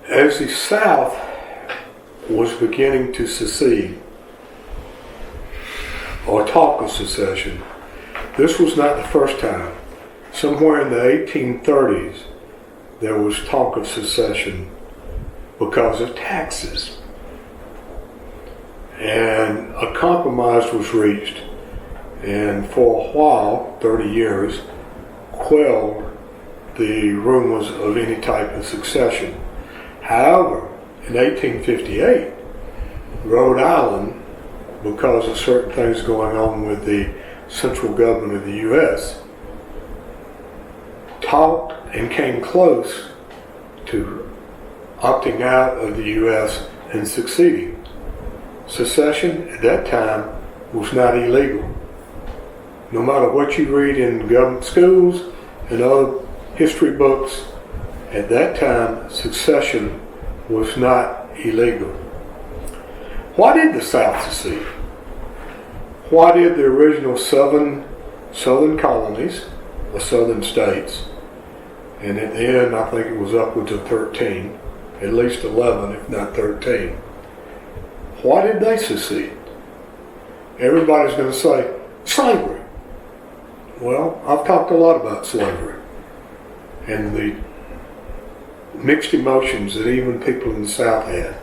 As the South was beginning to secede, or talk of secession, this was not the first time. Somewhere in the 1830s, there was talk of secession because of taxes. And a compromise was reached, and for a while, 30 years, quelled the rumors of any type of succession. However, in 1858, Rhode Island, because of certain things going on with the central government of the U.S., talked and came close to opting out of the U.S. and succeeding. Secession at that time was not illegal. No matter what you read in government schools and other history books, at that time secession was not illegal. Why did the South secede? Why did the original southern colonies, or southern states, and at the end I think it was upwards of 13, at least 11 if not 13, why did they secede? Everybody's going to say, slavery. Well, I've talked a lot about slavery and the mixed emotions that even people in the South had,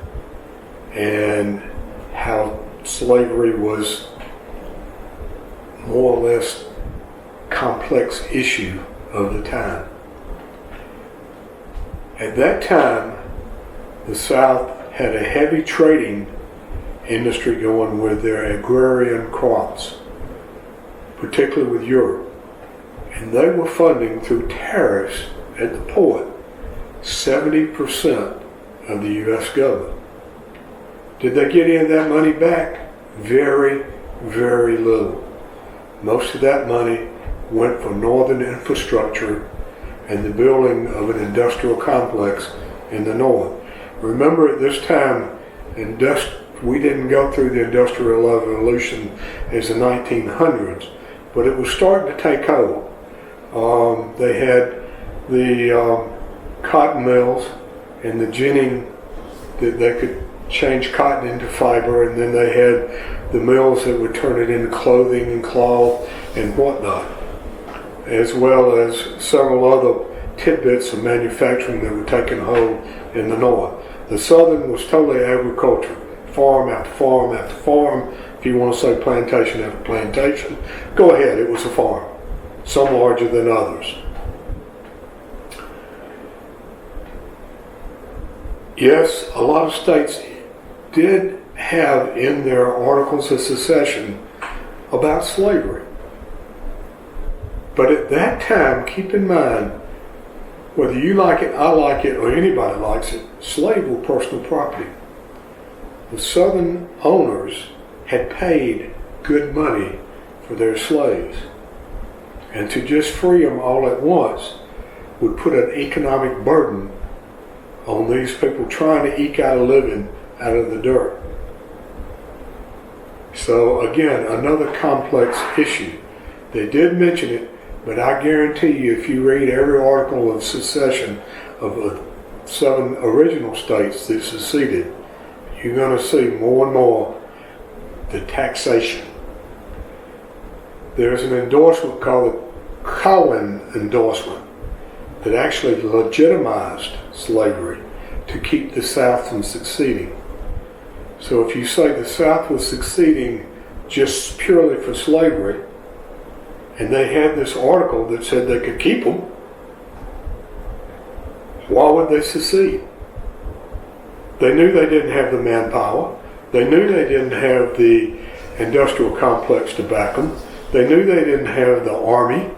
and how slavery was more or less complex issue of the time. At that time, the South had a heavy trading industry going with their agrarian crops, particularly with Europe. And they were funding through tariffs at the port 70% of the U.S. government. Did they get any of that money back? Very, very little. Most of that money went for northern infrastructure and the building of an industrial complex in the north. Remember, at this time, we didn't go through the Industrial Revolution as the 1900s, but it was starting to take hold. They had the cotton mills and the ginning that they could change cotton into fiber, and then they had the mills that would turn it into clothing and cloth and whatnot, as well as several other tidbits of manufacturing that were taking hold in the north. The southern was totally agriculture, farm after farm after farm. If you want to say plantation after plantation, go ahead, it was a farm, some larger than others. Yes, a lot of states did have in their articles of secession about slavery. But at that time, keep in mind, whether you like it, I like it, or anybody likes it, slaves were personal property. The southern owners had paid good money for their slaves. And to just free them all at once would put an economic burden on these people trying to eke out a living out of the dirt. So again, another complex issue. They did mention it, but I guarantee you, if you read every article of secession of the 7 original states that seceded, you're going to see more and more the taxation. There's an endorsement called the Collin Endorsement that actually legitimized slavery to keep the South from succeeding. So if you say the South was succeeding just purely for slavery, and they had this article that said they could keep them, why would they secede? They knew they didn't have the manpower. They knew they didn't have the industrial complex to back them. They knew they didn't have the army.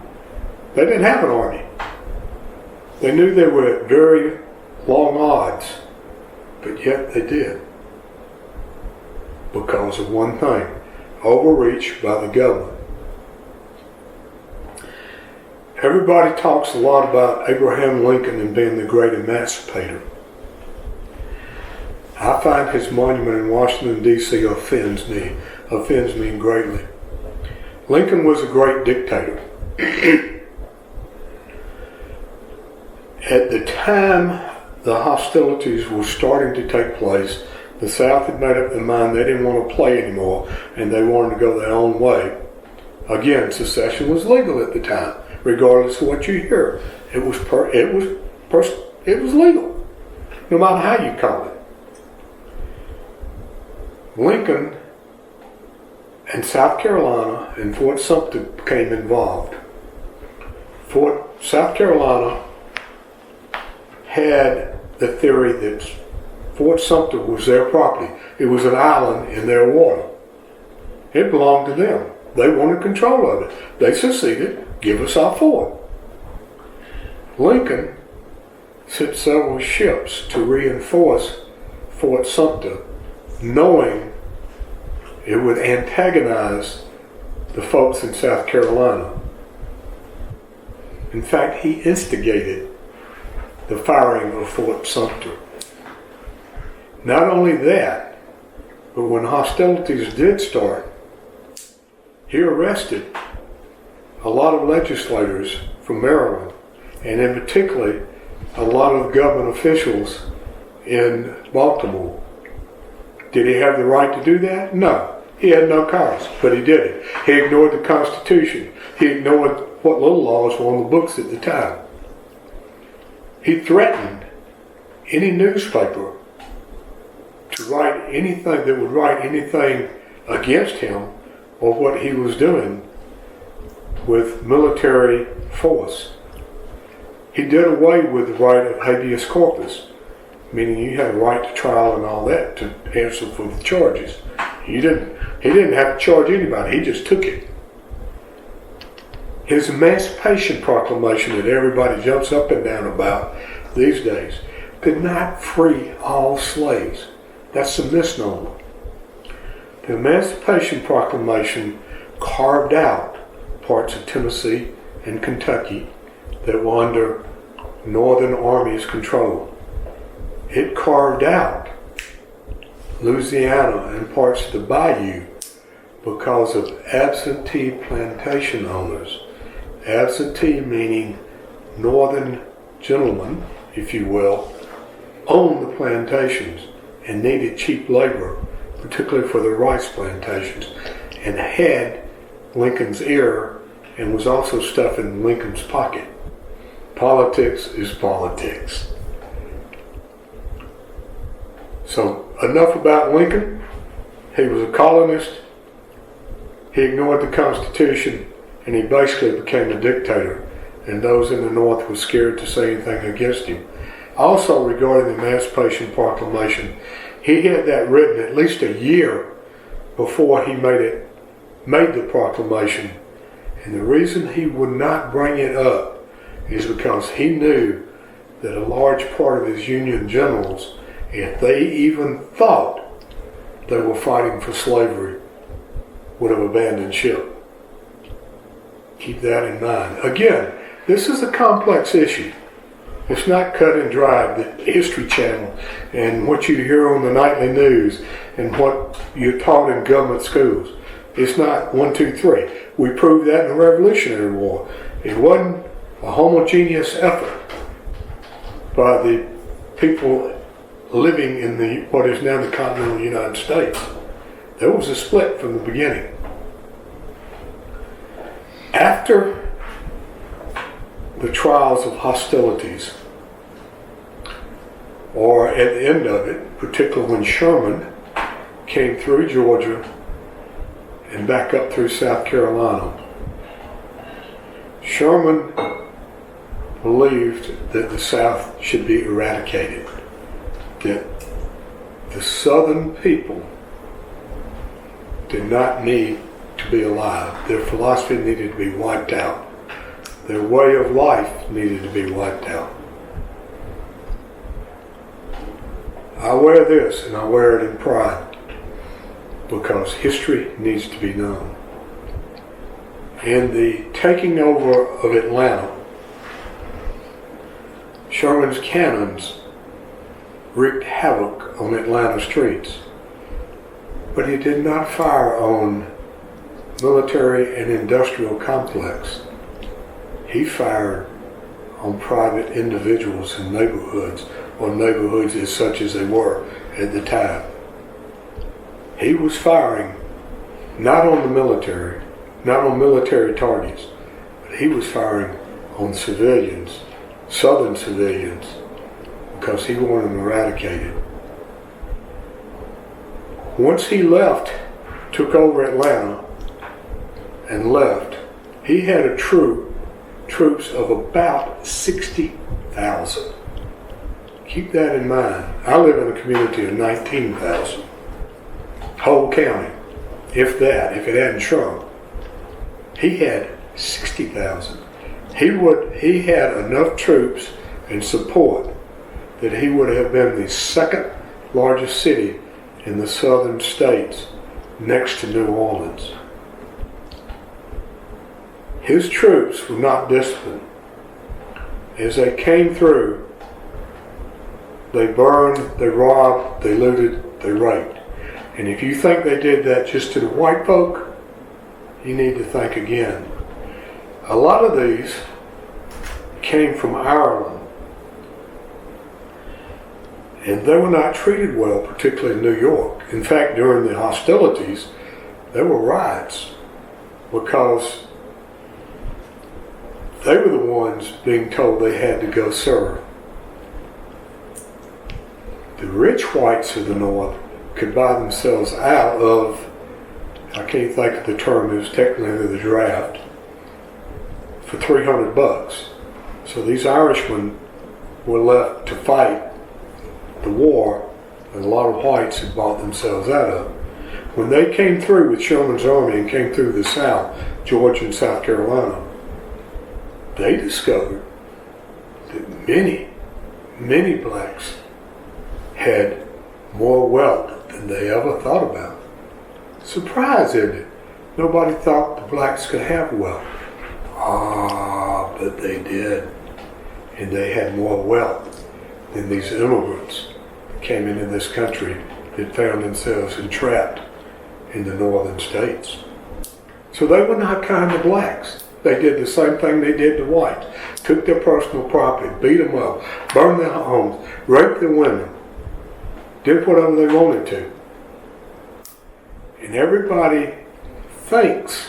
They didn't have an army. They knew they were at very long odds, but yet they did. Because of one thing, overreach by the government. Everybody talks a lot about Abraham Lincoln and being the great emancipator. I find his monument in Washington, D.C. offends me greatly. Lincoln was a great dictator. At the time the hostilities were starting to take place. The South had made up their mind they didn't want to play anymore, and they wanted to go their own way. Again, secession was legal at the time, regardless of what you hear. It was legal, no matter how you call it. Lincoln and South Carolina and Fort Sumter became involved. South Carolina had the theory that Fort Sumter was their property. It was an island in their water. It belonged to them. They wanted control of it. They seceded. Give us our fort. Lincoln sent several ships to reinforce Fort Sumter, knowing it would antagonize the folks in South Carolina. In fact, he instigated the firing of Fort Sumter. Not only that, but when hostilities did start, he arrested a lot of legislators from Maryland, and in particular, a lot of government officials in Baltimore. Did he have the right to do that? No. He had no cause, but he did it. He ignored the Constitution. He ignored what little laws were on the books at the time. He threatened any newspaper to write anything that would write anything against him or what he was doing with military force. He did away with the right of habeas corpus, meaning you had a right to trial and all that to answer for the charges. He didn't have to charge anybody, he just took it. His Emancipation Proclamation that everybody jumps up and down about these days could not free all slaves. That's a misnomer. The Emancipation Proclamation carved out parts of Tennessee and Kentucky that were under Northern Army's control. It carved out Louisiana and parts of the Bayou because of absentee plantation owners. Absentee meaning northern gentlemen, if you will, owned the plantations and needed cheap labor, particularly for the rice plantations, and had Lincoln's ear and was also stuffing Lincoln's pocket. Politics is politics. So enough about Lincoln. He was a colonist. He ignored the Constitution, and he basically became a dictator, and those in the North were scared to say anything against him. Also, regarding the Emancipation Proclamation, he had that written at least a year before he made the proclamation, and the reason he would not bring it up is because he knew that a large part of his Union generals, if they even thought they were fighting for slavery, would have abandoned ship. Keep that in mind. Again, this is a complex issue. It's not cut and dried, the History Channel and what you hear on the nightly news and what you're taught in government schools. It's not 1, 2, 3. We proved that in the Revolutionary War. It wasn't a homogeneous effort by the people living in what is now the continental United States. There was a split from the beginning. After the trials of hostilities, or at the end of it, particularly when Sherman came through Georgia and back up through South Carolina, Sherman believed that the South should be eradicated, that the Southern people did not need to be alive. Their philosophy needed to be wiped out. Their way of life needed to be wiped out. I wear this, and I wear it in pride, because history needs to be known. In the taking over of Atlanta, Sherman's cannons wreaked havoc on Atlanta streets, but he did not fire on military and industrial complex. He fired on private individuals in neighborhoods on neighborhoods as such as they were at the time. He was firing not on the military, not on military targets, but he was firing on civilians, Southern civilians, because he wanted them eradicated. Once he left, took over Atlanta and left, he had troops of about 60,000. Keep that in mind. I live in a community of 19,000. Whole county, if it hadn't shrunk. He had 60,000. He had enough troops and support that he would have been the second largest city in the southern states next to New Orleans. His troops were not disciplined. As they came through, they burned, they robbed, they looted, they raped. And if you think they did that just to the white folk, you need to think again. A lot of these came from Ireland. And they were not treated well, particularly in New York. In fact, during the hostilities, there were riots because they were the ones being told they had to go serve. The rich whites of the North could buy themselves out of, I can't think of the term, it was technically the draft, for $300. So these Irishmen were left to fight the war that a lot of whites had bought themselves out of. When they came through with Sherman's army and came through the South, Georgia and South Carolina, they discovered that many blacks had more wealth than they ever thought about. Surprise, isn't it? Nobody thought the blacks could have wealth. But they did. And they had more wealth than these immigrants that came into this country that found themselves entrapped in the northern states. So they were not kind to blacks. They did the same thing they did to whites. Took their personal property, beat them up, burned their homes, raped the women, did whatever they wanted to. And everybody thinks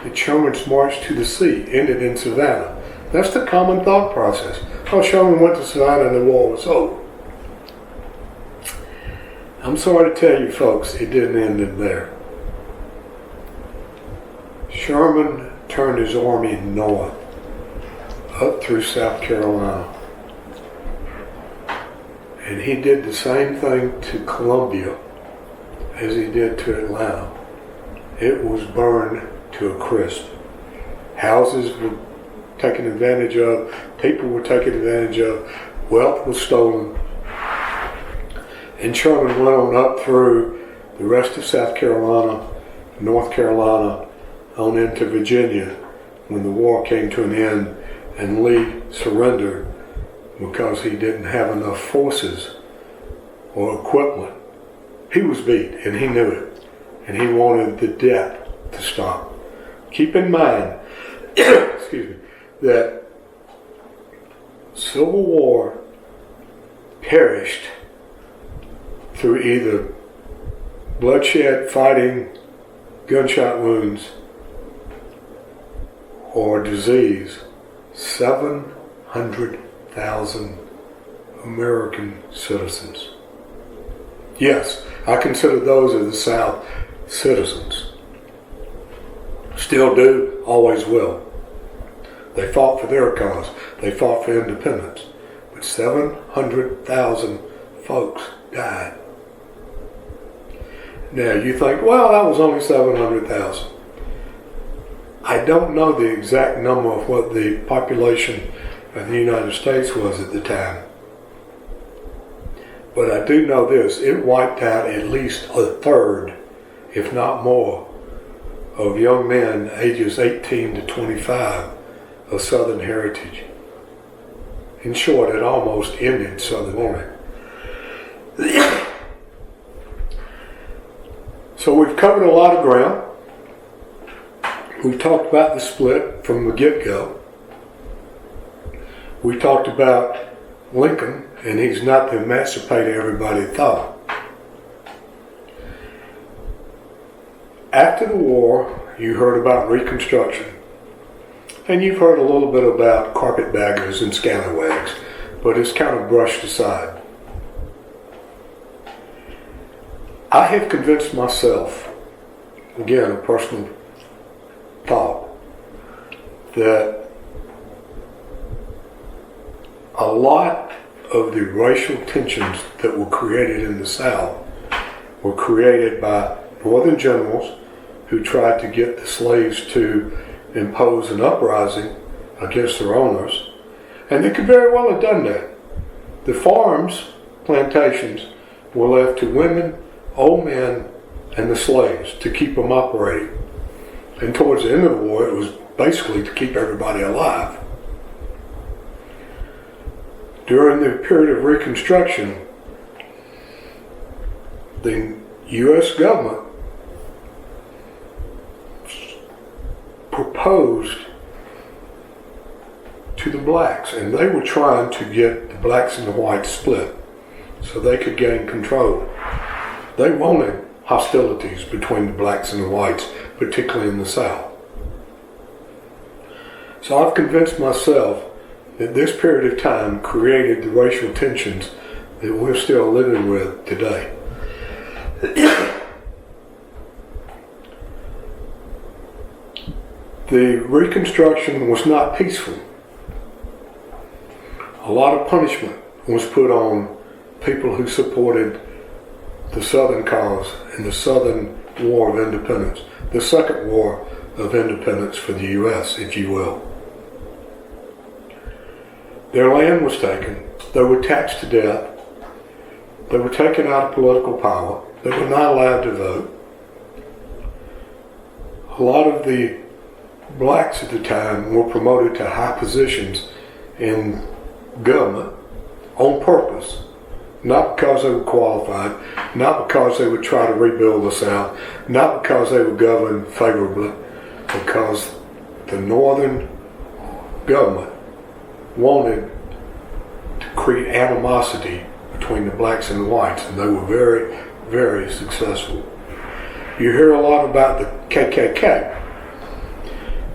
that Sherman's march to the sea ended in Savannah. That's the common thought process. Oh, Sherman went to Savannah and the war was over. I'm sorry to tell you folks, it didn't end in there. Sherman turned his army north, up through South Carolina. And he did the same thing to Columbia as he did to Atlanta. It was burned to a crisp. Houses were taken advantage of, people were taken advantage of, wealth was stolen. And Sherman went on up through the rest of South Carolina, North Carolina, on into Virginia when the war came to an end and Lee surrendered because he didn't have enough forces or equipment. He was beat and he knew it, and he wanted the death to stop. Keep in mind excuse me, that Civil War perished through either bloodshed, fighting, gunshot wounds, or disease. 700,000 American citizens. Yes, I consider those of the South citizens. Still do, always will. They fought for their cause. They fought for independence. But 700,000 folks died. Now you think, well, that was only 700,000. I don't know the exact number of what the population of the United States was at the time. But I do know this, it wiped out at least a third, if not more, of young men ages 18 to 25 of Southern heritage. In short, it almost ended Southern warning. So we've covered a lot of ground. We've talked about the split from the get-go. We talked about Lincoln and he's not the emancipator everybody thought. After the war, you heard about Reconstruction, and you've heard a little bit about carpetbaggers and scallywags, but it's kind of brushed aside. I have convinced myself, again, a personal thought, that a lot of the racial tensions that were created in the South were created by Northern generals who tried to get the slaves to impose an uprising against their owners, and they could very well have done that. The farms, plantations, were left to women, old men, and the slaves to keep them operating. And towards the end of the war, it was basically to keep everybody alive. During the period of Reconstruction, the U.S. government proposed to the blacks, and they were trying to get the blacks and the whites split so they could gain control. They wanted hostilities between the blacks and the whites, particularly in the South. So I've convinced myself that this period of time created the racial tensions that we're still living with today. The Reconstruction was not peaceful. A lot of punishment was put on people who supported the Southern cause in the Southern War of Independence, the Second War of Independence for the U.S., if you will. Their land was taken. They were taxed to death. They were taken out of political power. They were not allowed to vote. A lot of the blacks at the time were promoted to high positions in government on purpose, not because they were qualified, not because they would try to rebuild the South, not because they would govern favorably, because the Northern government wanted to create animosity between the blacks and the whites, and they were very, very successful. You hear a lot about the KKK,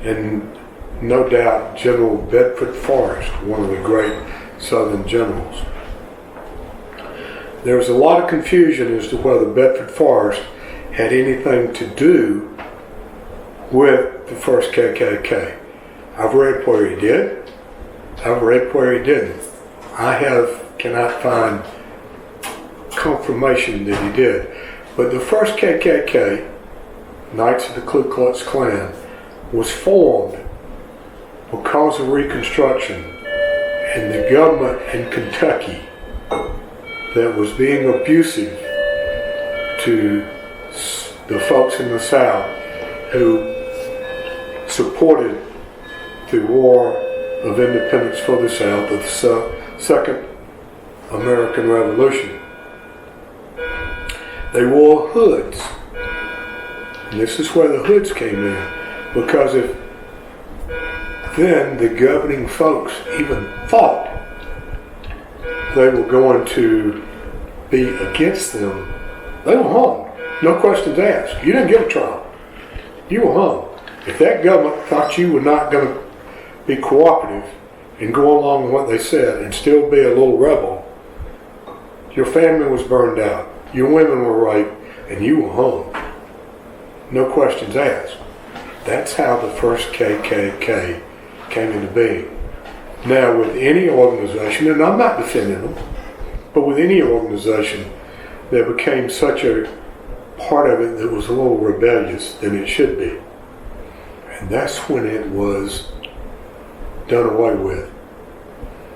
and no doubt General Bedford Forrest, one of the great Southern generals. There was a lot of confusion as to whether Bedford Forrest had anything to do with the first KKK. I've read where he did. I've read where he didn't. Cannot find confirmation that he did. But the first KKK, Knights of the Ku Klux Klan, was formed because of Reconstruction and the government in Kentucky that was being abusive to the folks in the South who supported the War of Independence for the South, of the Second American Revolution. They wore hoods. And this is where the hoods came in, because if then the governing folks even thought they were going to be against them, they were hung. No questions asked. You didn't get a trial. You were hung. If that government thought you were not going to be cooperative and go along with what they said and still be a little rebel, your family was burned out, your women were raped, and you were hung. No questions asked. That's how the first KKK came into being. Now, with any organization, and I'm not defending them, but with any organization that became such a part of it that was a little rebellious than it should be. And that's when it was done away with.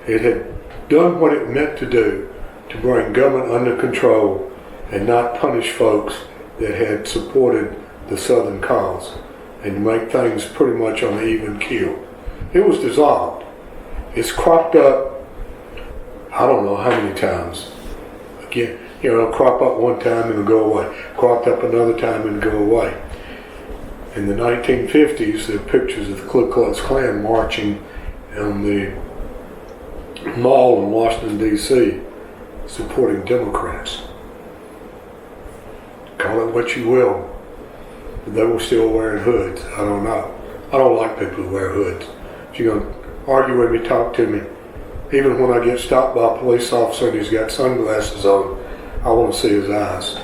It had done what it meant to do, to bring government under control and not punish folks that had supported the Southern cause and make things pretty much on an even keel. It was dissolved. It's cropped up, I don't know how many times. Again, it'll crop up one time and it'll go away. Cropped up another time and go away. In the 1950s, there are pictures of the Ku Klux Klan marching on the mall in Washington, D.C. supporting Democrats. Call it what you will. But they were still wearing hoods. I don't know. I don't like people who wear hoods. If you're going to argue with me, talk to me. Even when I get stopped by a police officer and he's got sunglasses on, I want to see his eyes.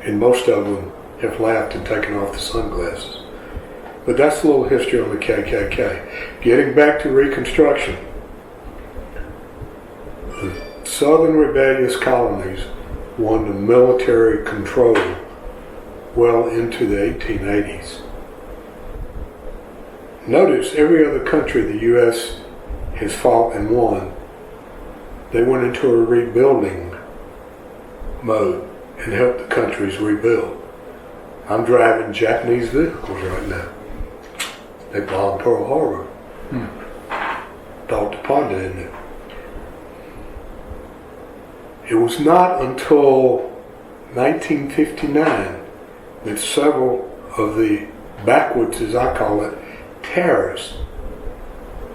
And most of them have laughed and taken off the sunglasses. But that's a little history on the KKK. Getting back to Reconstruction. The Southern rebellious colonies were under military control well into the 1880s. Notice every other country the U.S. has fought and won, they went into a rebuilding mode and helped the countries rebuild. I'm driving Japanese vehicles right now. They bombed Pearl Harbor. Dr. Ponda, didn't it? It was not until 1959 that several of the backwoods, as I call it, terrorists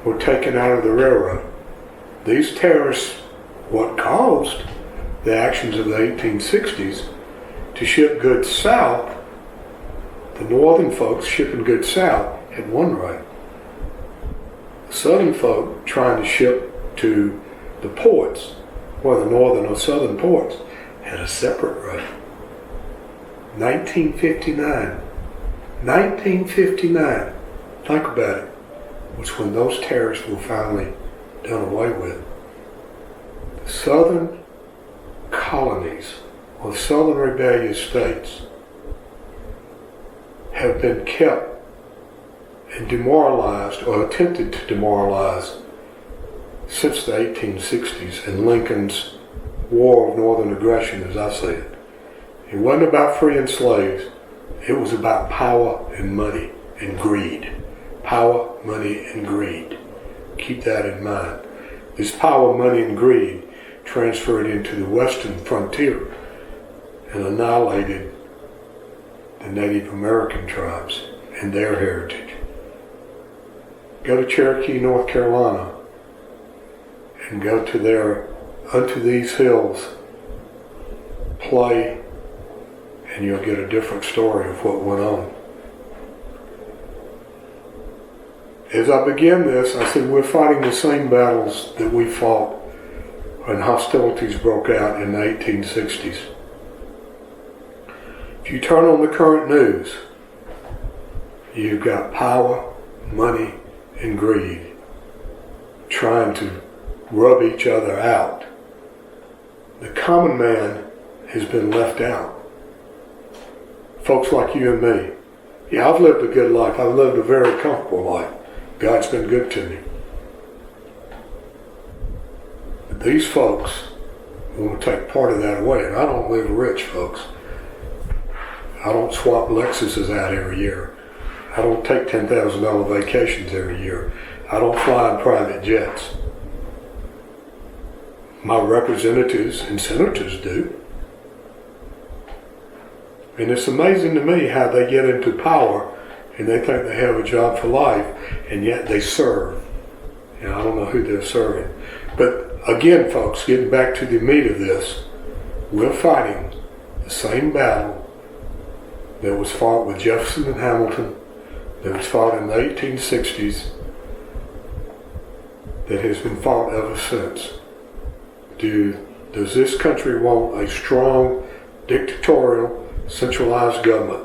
were taken out of the railroad. These terrorists, what caused the actions of the 1860s to ship goods south, the northern folks shipping goods south had one right. The southern folk trying to ship to the ports, whether northern or southern ports, had a separate right. 1959, think about it, was when those terrorists were finally done away with. The southern colonies, or southern rebellious states, have been kept and demoralized, or attempted to demoralize, since the 1860s and Lincoln's War of Northern Aggression, as I see it. It wasn't about freeing slaves. It was about power and money and greed. Power, money, and greed. Keep that in mind. This power, money, and greed transferred into the western frontier and annihilated the Native American tribes and their heritage. Go to Cherokee, North Carolina, and go to their Unto These Hills play, and you'll get a different story of what went on. As I begin this, I said we're fighting the same battles that we fought when hostilities broke out in the 1860s. If you turn on the current news, you've got power, money, and greed trying to rub each other out. The common man has been left out. Folks like you and me. Yeah, I've lived a good life. I've lived a very comfortable life. God's been good to me. But these folks want to take part of that away, and I don't live rich, folks. I don't swap Lexuses out every year. I don't take $10,000 vacations every year. I don't fly in private jets. My representatives and senators do. And it's amazing to me how they get into power and they think they have a job for life, and yet they serve. And I don't know who they're serving. But again, folks, getting back to the meat of this, we're fighting the same battle that was fought with Jefferson and Hamilton, that was fought in the 1860s, that has been fought ever since. Does this country want a strong, dictatorial, centralized government?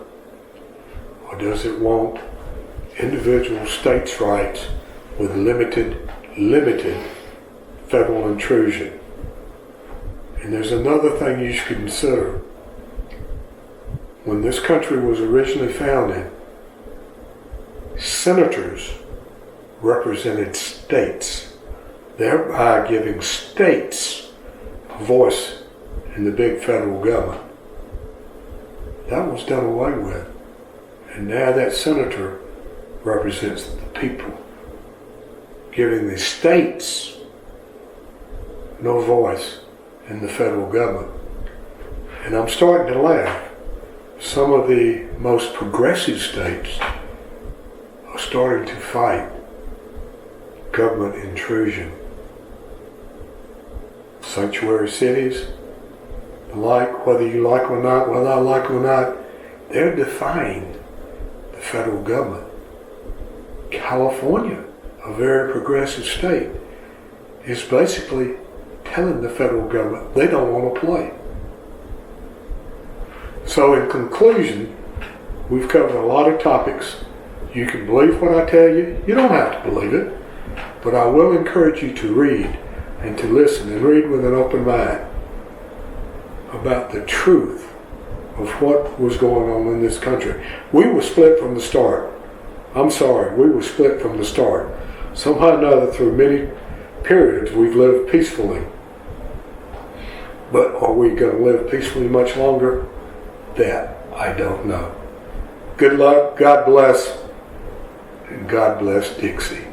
Or does it want individual states' rights with limited federal intrusion? And there's another thing you should consider. When this country was originally founded, senators represented states, thereby giving states a voice in the big federal government. That was done away with. And now that senator represents the people, giving the states no voice in the federal government. And I'm starting to laugh. Some of the most progressive states are starting to fight government intrusion. sanctuary cities, like whether you like or not, whether I like or not, they're defying the federal government. California, a very progressive state, is basically telling the federal government they don't want to play. So in conclusion, we've covered a lot of topics. You can believe what I tell you. You don't have to believe it. But I will encourage you to read and to listen and read with an open mind about the truth of what was going on in this country. We were split from the start. I'm sorry, we were split from the start. Somehow or another, through many periods, we've lived peacefully. But are we going to live peacefully much longer? That I don't know. Good luck, God bless, and God bless Dixie.